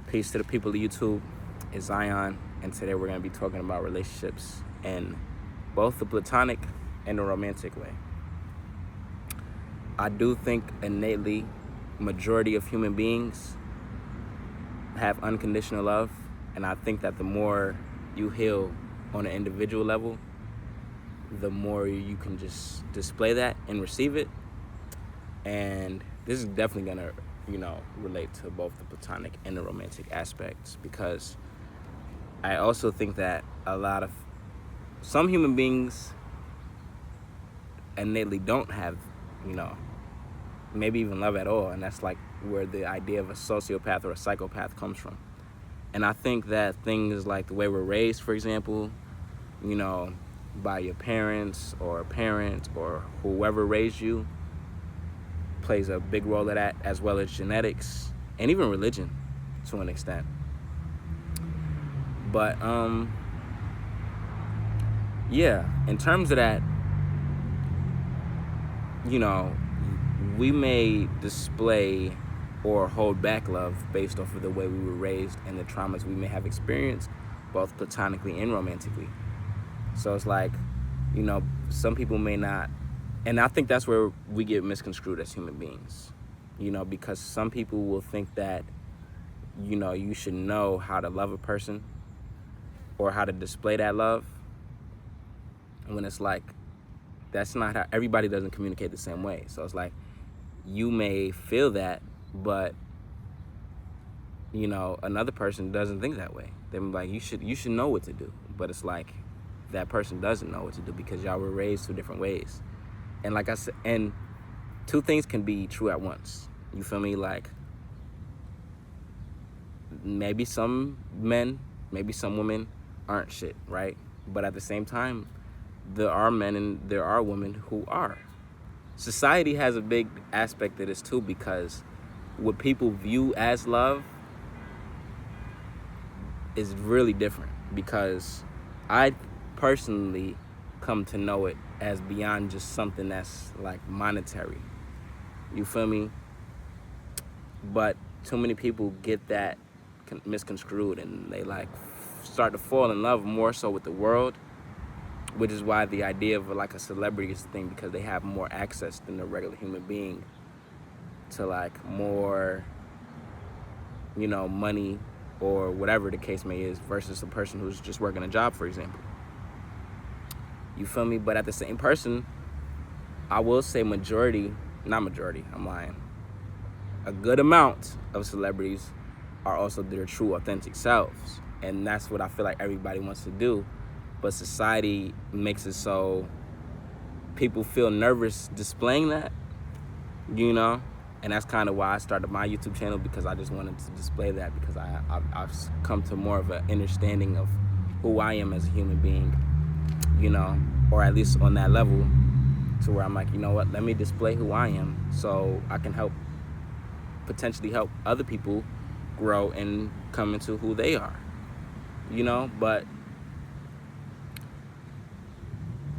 Peace to the people of YouTube. It's Zion, and today we're going to be talking about relationships in both the platonic and the romantic way. I do think innately, majority of human beings have unconditional love, and I think that the more you heal on an individual level, the more you can just display that and receive it. And this is definitely going to relate to both the platonic and the romantic aspects, because I also think that some human beings innately don't have, maybe even love at all. And that's like where the idea of a sociopath or a psychopath comes from. And I think that things like the way we're raised, for example, by your parents or a parent or whoever raised you, plays a big role of that, as well as genetics and even religion to an extent. But in terms of that, we may display or hold back love based off of the way we were raised and the traumas we may have experienced, both platonically and romantically. So it's like, some people may not. And I think that's where we get misconstrued as human beings, because some people will think that, you should know how to love a person or how to display that love, when it's like, that's not how, everybody doesn't communicate the same way. So it's like, you may feel that, but, another person doesn't think that way. They're like, you should know what to do. But it's like, that person doesn't know what to do because y'all were raised two different ways. And like I said, and two things can be true at once. You feel me? Like, maybe some men, maybe some women aren't shit, right? But at the same time, there are men and there are women who are. Society has a big aspect of this too, because what people view as love is really different. Because I personally come to know it as beyond just something that's like monetary. You feel me? But too many people get that misconstrued, and they like start to fall in love more so with the world, which is why the idea of like a celebrity is the thing, because they have more access than a regular human being to like more, money or whatever the case may is, versus a person who's just working a job, for example. You feel me? But at the same person, I will say not majority, I'm lying. A good amount of celebrities are also their true, authentic selves. And that's what I feel like everybody wants to do. But society makes it so people feel nervous displaying that, And that's kind of why I started my YouTube channel, because I just wanted to display that, because I've come to more of an understanding of who I am as a human being, or at least on that level, to where I'm like, you know what, let me display who I am so I can potentially help other people grow and come into who they are, But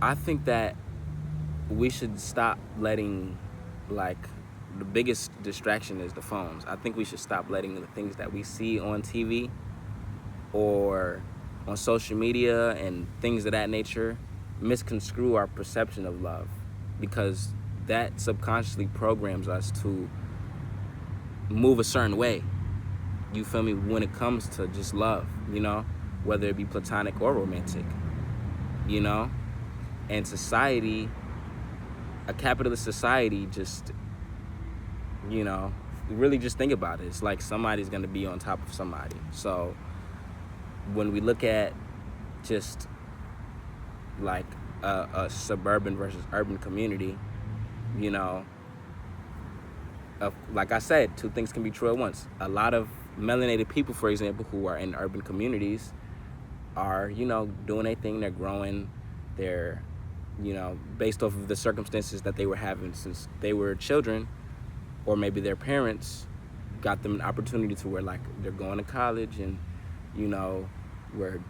I think that we should stop letting, like, the biggest distraction is the phones. I think we should stop letting the things that we see on TV or on social media and things of that nature misconstrue our perception of love, because that subconsciously programs us to move a certain way. You feel me? When it comes to just love, whether it be platonic or romantic, and society, a capitalist society, just, really just think about it. It's like somebody's going to be on top of somebody. So when we look at just like a suburban versus urban community, like I said, two things can be true at once. A lot of melanated people, for example, who are in urban communities are, doing their thing. They're growing. They're, based off of the circumstances that they were having since they were children, or maybe their parents got them an opportunity to where, like, they're going to college and, we're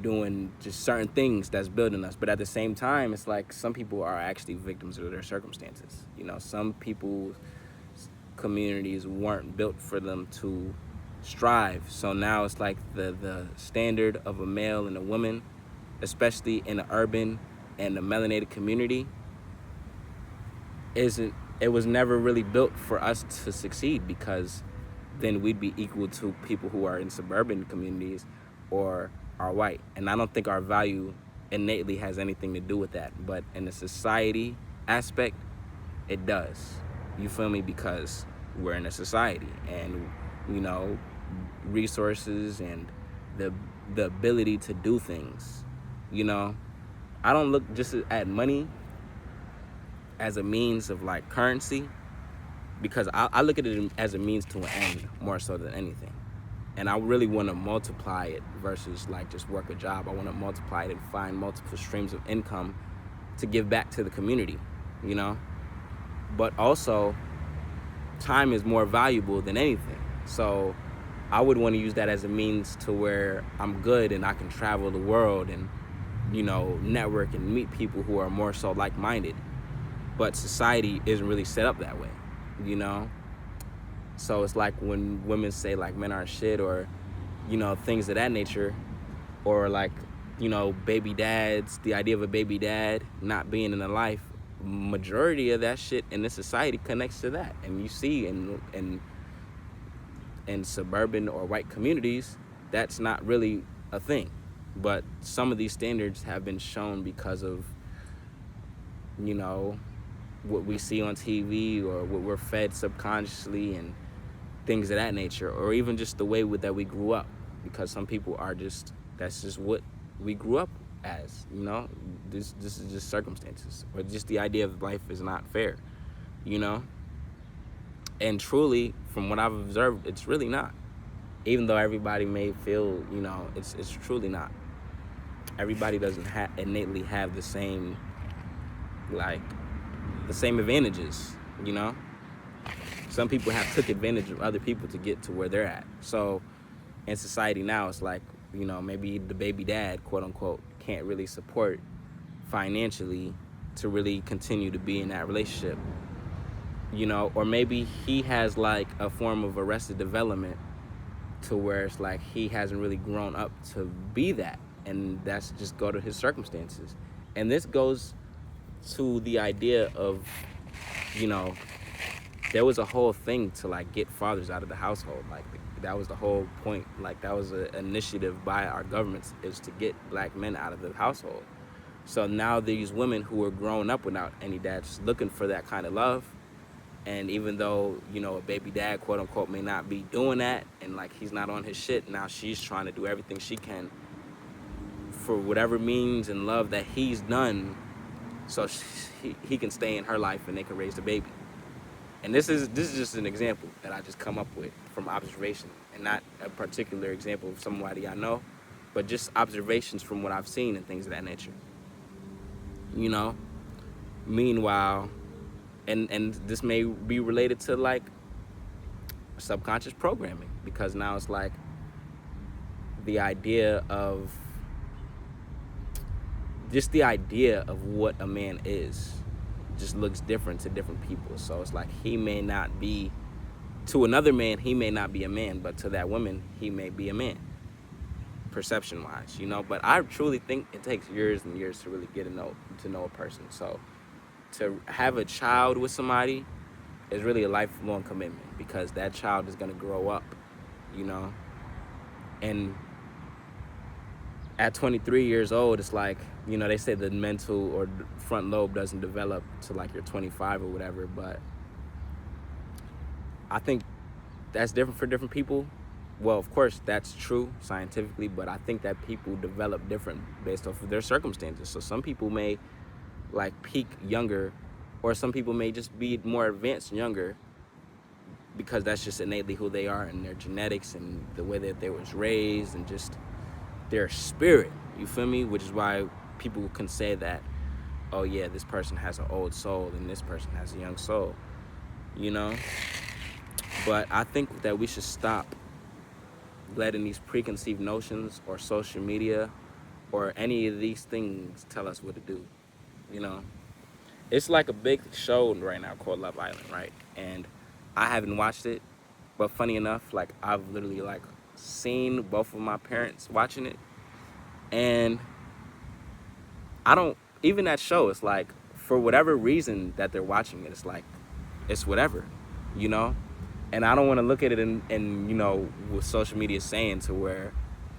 doing just certain things that's building us. But at the same time, it's like some people are actually victims of their circumstances. Some people's communities weren't built for them to strive. So now it's like the standard of a male and a woman, especially in the urban and the melanated community, isn't it was never really built for us to succeed, because then we'd be equal to people who are in suburban communities or are white. And I don't think our value innately has anything to do with that. But in the society aspect, it does. You feel me? Because we're in a society, and you know, resources and the the ability to do things. You know, I don't look just at money as a means of like currency, because I look at it as a means to an end more so than anything. And I really want to multiply it versus like just work a job. I want to multiply it and find multiple streams of income to give back to the community, you know? But also, time is more valuable than anything. So I would want to use that as a means to where I'm good and I can travel the world and, you know, network and meet people who are more so like-minded. But society isn't really set up that way, you know? So it's like when women say like men aren't shit, or, you know, things of that nature, or like, you know, baby dads, the idea of a baby dad not being in a life, majority of that shit in this society connects to that. And you see in suburban or white communities, that's not really a thing. But some of these standards have been shown because of, you know, what we see on TV or what we're fed subconsciously and things of that nature, or even just the way that we grew up, because some people are just, that's just what we grew up as, you know. This is just circumstances, or just the idea of life is not fair, you know. And truly, from what I've observed, it's really not. Even though everybody may feel, you know, it's truly not. Everybody doesn't innately have the same, like, the same advantages, you know. Some people have took advantage of other people to get to where they're at. So in society now, it's like, you know, maybe the baby dad, quote unquote, can't really support financially to really continue to be in that relationship, you know. Or maybe he has like a form of arrested development to where it's like he hasn't really grown up to be that, and that's just go to his circumstances. And this goes to the idea of, you know, there was a whole thing to like get fathers out of the household. Like that was the whole point. Like that was an initiative by our governments, is to get black men out of the household. So now these women who are growing up without any dads, looking for that kind of love. And even though, you know, a baby dad, quote unquote, may not be doing that, and like he's not on his shit, now she's trying to do everything she can for whatever means and love that he's done, so he can stay in her life and they can raise the baby. And this is just an example that I just come up with from observation, and not a particular example of somebody I know, but just observations from what I've seen and things of that nature, you know. Meanwhile, and this may be related to like subconscious programming, because now it's like the idea of just the idea of what a man is just looks different to different people. So it's like he may not be, to another man he may not be a man, but to that woman he may be a man, perception wise, you know. But I truly think it takes years and years to really get to know a person. So to have a child with somebody is really a lifelong commitment, because that child is going to grow up, you know. And at 23 years old, it's like, you know, they say the mental or front lobe doesn't develop to like you're 25 or whatever, but I think that's different for different people. Well, of course, that's true scientifically, but I think that people develop different based off of their circumstances. So some people may like peak younger, or some people may just be more advanced younger, because that's just innately who they are and their genetics and the way that they was raised and just their spirit, you feel me? Which is why people can say that, oh yeah, this person has an old soul and this person has a young soul, you know? But I think that we should stop letting these preconceived notions or social media or any of these things tell us what to do, you know? It's like a big show right now called Love Island, right? And I haven't watched it, But funny enough, like I've literally like seen both of my parents watching it, and I don't even that show. It's like for whatever reason that they're watching it, it's like it's whatever, you know. And I don't want to look at it in what social media is saying to where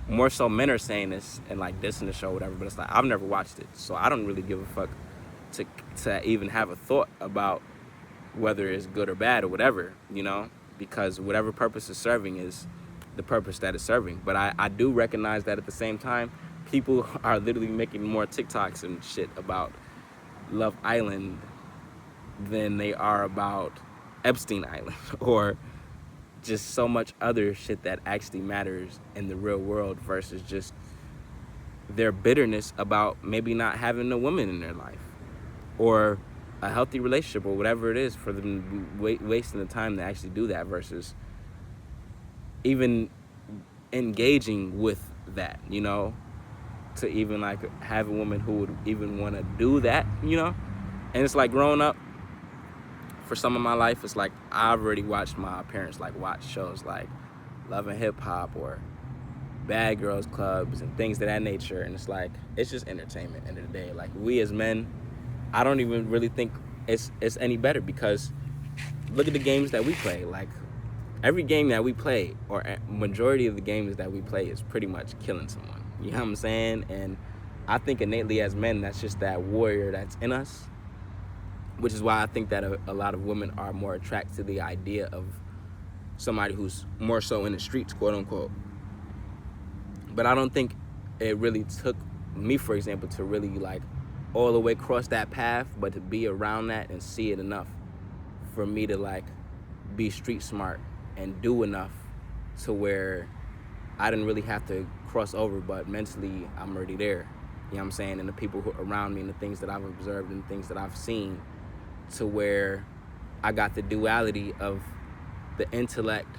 more so men are saying this and like dissing the show, whatever. But it's like I've never watched it, so I don't really give a fuck to even have a thought about whether it's good or bad or whatever, because whatever purpose is serving is the purpose that it's serving. But I do recognize that at the same time, people are literally making more TikToks and shit about Love Island than they are about Epstein Island or just so much other shit that actually matters in the real world versus just their bitterness about maybe not having a woman in their life or a healthy relationship or whatever it is, for them wasting the time to actually do that versus even engaging with that, to even like have a woman who would even want to do that, And it's like growing up, for some of my life, it's like I've already watched my parents like watch shows like Love and Hip Hop or Bad Girls Clubs and things of that nature, and it's like it's just entertainment at the end of the day. Like we as men, I don't even really think it's any better, because look at the games that we play. Like every game that we play, or majority of the games that we play, is pretty much killing someone. You know what I'm saying? And I think innately as men, that's just that warrior that's in us, which is why I think that a lot of women are more attracted to the idea of somebody who's more so in the streets, quote unquote. But I don't think it really took me, for example, to really like all the way cross that path, but to be around that and see it enough for me to like be street smart and do enough to where I didn't really have to cross over, but mentally I'm already there. You know what I'm saying? And the people who are around me and the things that I've observed and things that I've seen, to where I got the duality of the intellect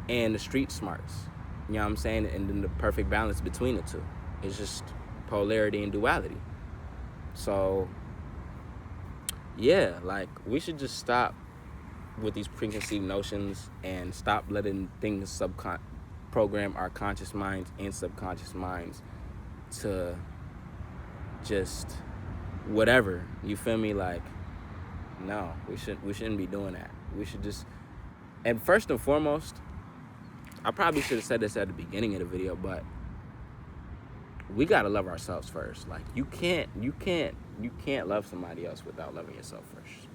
and the street smarts. You know what I'm saying? And then the perfect balance between the two. It's just polarity and duality. So, yeah, like we should just stop with these preconceived notions and stop letting things program our conscious minds and subconscious minds to just whatever. You feel me? Like, no, we shouldn't be doing that. We should just, and first and foremost, I probably should have said this at the beginning of the video, but we gotta love ourselves first. Like you can't love somebody else without loving yourself first.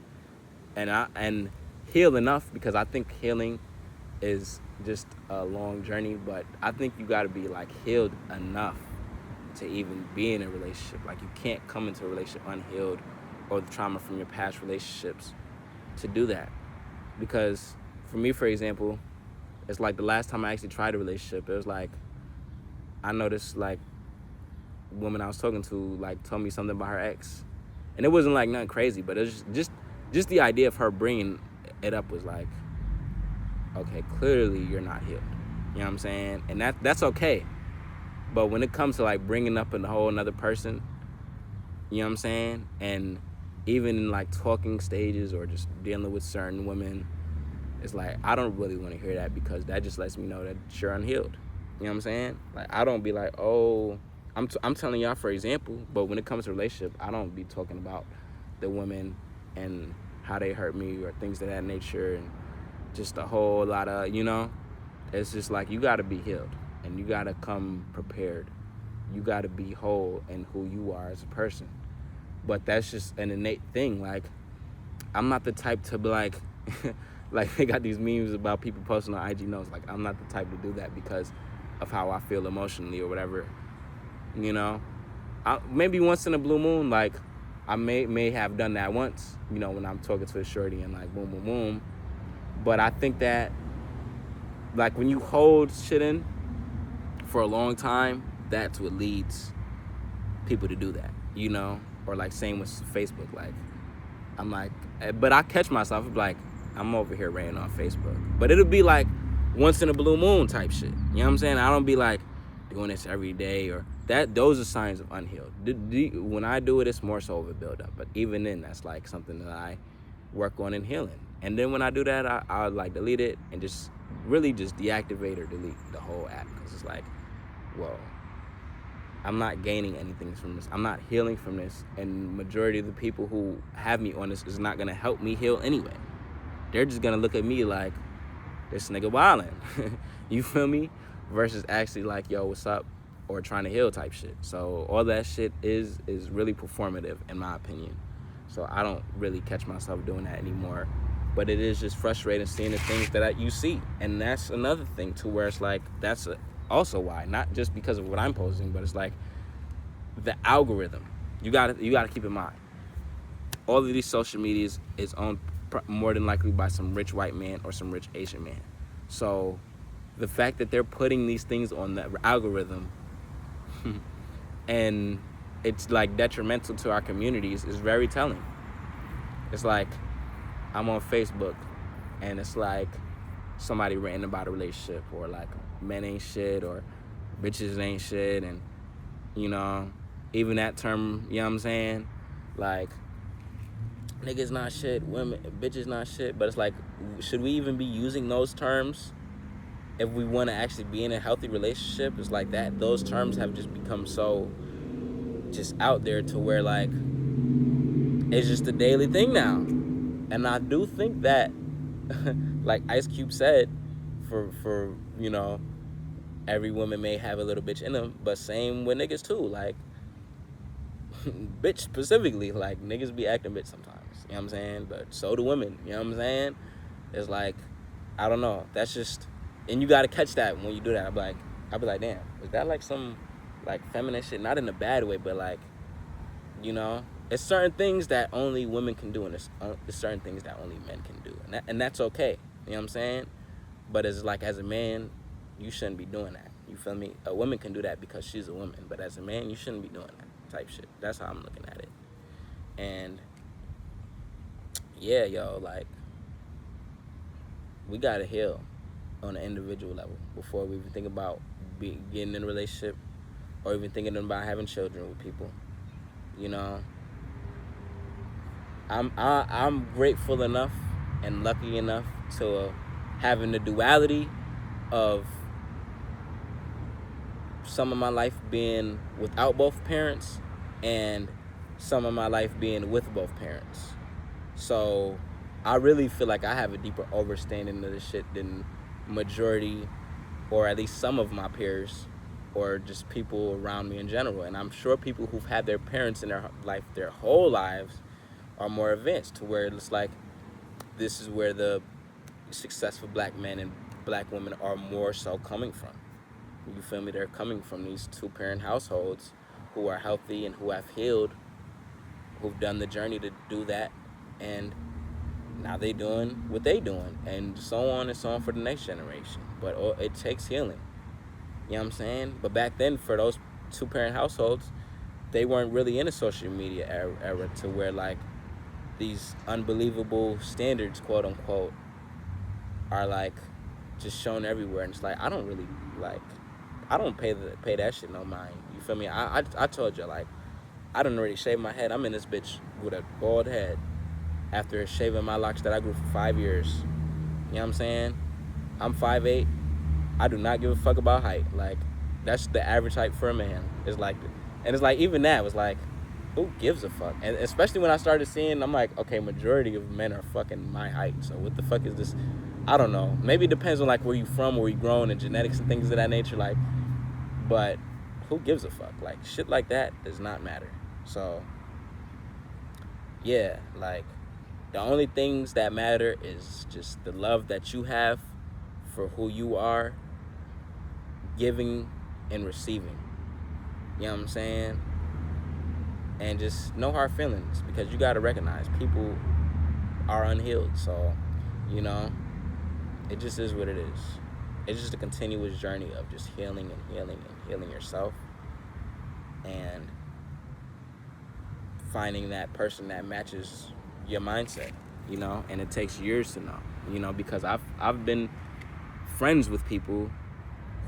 And heal enough, because I think healing is just a long journey, but I think you gotta be like healed enough to even be in a relationship. Like you can't come into a relationship unhealed or the trauma from your past relationships to do that. Because for me, for example, it's like the last time I actually tried a relationship, it was like I noticed like woman I was talking to like told me something about her ex, and it wasn't like nothing crazy, but it was just the idea of her bringing it up was like, okay, clearly you're not healed. You know what I'm saying? And that's okay. But when it comes to like bringing up a whole another person, you know what I'm saying? And even in like talking stages or just dealing with certain women, it's like I don't really want to hear that, because that just lets me know that you're unhealed. You know what I'm saying? Like I don't be like, oh, I'm telling y'all for example, but when it comes to relationship, I don't be talking about the women and how they hurt me or things of that nature, and just a whole lot of, it's just like you got to be healed and you got to come prepared. You got to be whole in who you are as a person. But that's just an innate thing. Like I'm not the type to be like, like they got these memes about people posting on IG notes. Like I'm not the type to do that because of how I feel emotionally or whatever. Maybe once in a blue moon, like I may have done that once, when I'm talking to a shorty and like boom, boom, boom. But I think that like when you hold shit in for a long time, that's what leads people to do that, or like same with Facebook. Like I'm like, but I catch myself like I'm over here ranting on Facebook, but it'll be like once in a blue moon type shit. You know what I'm saying? I don't be like doing this every day or that. Those are signs of unhealed. When I do it, it's more so of a build up. But even then, that's like something that I work on in healing. And then when I do that, I'll like delete it and just really just deactivate or delete the whole app, because it's like, whoa, I'm not gaining anything from this. I'm not healing from this. And majority of the people who have me on this is not going to help me heal anyway. They're just going to look at me like, this nigga wildin'. You feel me? Versus actually like, yo, what's up? Or trying to heal type shit. So all that shit is really performative in my opinion. So I don't really catch myself doing that anymore. But it is just frustrating seeing the things that you see. And that's another thing too, where it's like, that's also why, not just because of what I'm posting, but it's like the algorithm. You gotta keep in mind, all of these social medias is owned more than likely by some rich white man or some rich Asian man. So the fact that they're putting these things on the algorithm and it's like detrimental to our communities is very telling. It's like I'm on Facebook and it's like somebody ranting about a relationship, or like men ain't shit or bitches ain't shit, and you know, even that term, you know what I'm saying, like niggas not shit, women, bitches not shit. But it's like, should we even be using those terms if we want to actually be in a healthy relationship? It's like that, those terms have just become so just out there to where like it's just a daily thing now. And I do think that like Ice Cube said, for you know, every woman may have a little bitch in them, but same with niggas too. Like bitch specifically, like niggas be acting bitch sometimes, you know what I'm saying? But so do women, you know what I'm saying? It's like, I don't know, that's just, and you gotta catch that when you do that. I'll be like, damn, is that like some like feminine shit? Not in a bad way, but like, you know, it's certain things that only women can do, and it's certain things that only men can do, and that's okay, you know what I'm saying? But it's like, as a man, you shouldn't be doing that, you feel me? A woman can do that because she's a woman, but as a man, you shouldn't be doing that type shit. That's how I'm looking at it. And yeah, yo, like, we gotta heal on an individual level before we even think about getting in a relationship or even thinking about having children with people. You know, I'm grateful enough and lucky enough to having the duality of some of my life being without both parents and some of my life being with both parents. So I really feel like I have a deeper understanding of this shit than majority, or at least some of my peers, or just people around me in general. And I'm sure people who've had their parents in their life their whole lives are more advanced, to where it's like, this is where the successful black men and black women are more so coming from. You feel me? They're coming from these two-parent households who are healthy and who have healed, who've done the journey to do that, and now they doing what they doing, and so on and so on for the next generation. But it takes healing, you know what I'm saying? But back then, for those two-parent households, they weren't really in a social media era to where like these unbelievable standards, quote unquote, are like just shown everywhere. And it's like, I don't really like, I don't pay that shit no mind, you feel me? I told you, like, I done already shaved my head. I'm in this bitch with a bald head after shaving my locks that I grew for 5 years. You know what I'm saying? I'm 5'8". I do not give a fuck about height. Like, that's the average height for a man. It's like, and it's like, even that was like, who gives a fuck? And especially when I started seeing, I'm like, okay, majority of men are fucking my height. So what the fuck is this? I don't know. Maybe it depends on like where you from, where you grown, and genetics and things of that nature. Like, but who gives a fuck? Like, shit like that does not matter. So yeah, like, the only things that matter is just the love that you have for who you are, giving and receiving. You know what I'm saying? And just no hard feelings, because you got to recognize people are unhealed. So, you know, it just is what it is. It's just a continuous journey of just healing and healing and healing yourself, and finding that person that matches your mindset, you know. And it takes years to know, you know, because I've been friends with people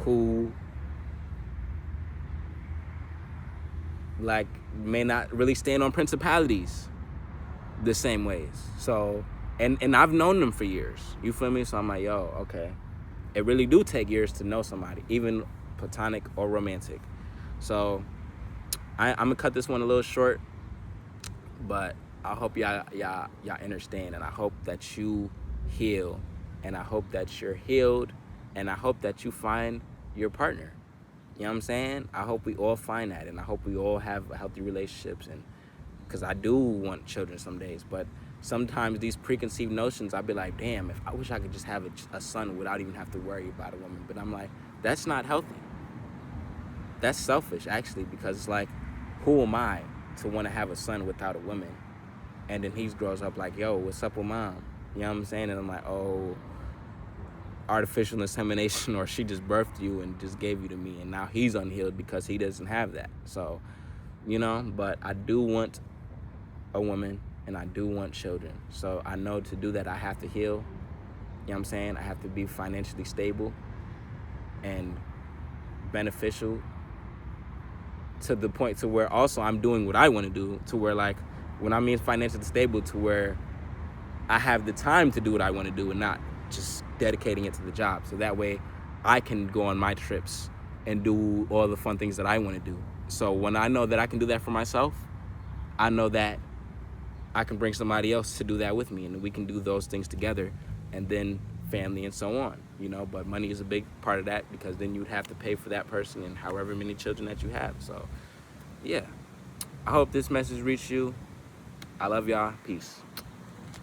who like may not really stand on principalities the same ways. So And I've known them for years. You feel me? So I'm like, yo, okay. It really do take years to know somebody, even platonic or romantic. So I'm gonna cut this one a little short, but I hope y'all understand, and I hope that you heal, and I hope that you're healed, and I hope that you find your partner. You know what I'm saying? I hope we all find that, and I hope we all have healthy relationships, and because I do want children some days, but sometimes these preconceived notions, I'll be like, damn, if I wish I could just have a son without even have to worry about a woman. But I'm like, that's not healthy. That's selfish, actually, because it's like, who am I to want to have a son without a woman? And then he grows up like, yo, what's up with mom? You know what I'm saying? And I'm like, oh, artificial insemination, or she just birthed you and just gave you to me, and now he's unhealed because he doesn't have that. So, but I do want a woman, and I do want children. So I know to do that, I have to heal. You know what I'm saying? I have to be financially stable and beneficial to the point to where also I'm doing what I want to do, to where, like, when I mean financially stable, to where I have the time to do what I want to do and not just dedicating it to the job. So that way I can go on my trips and do all the fun things that I want to do. So when I know that I can do that for myself, I know that I can bring somebody else to do that with me, and we can do those things together, and then family and so on, but money is a big part of that, because then you'd have to pay for that person and however many children that you have. So yeah, I hope this message reached you. I love y'all. Peace.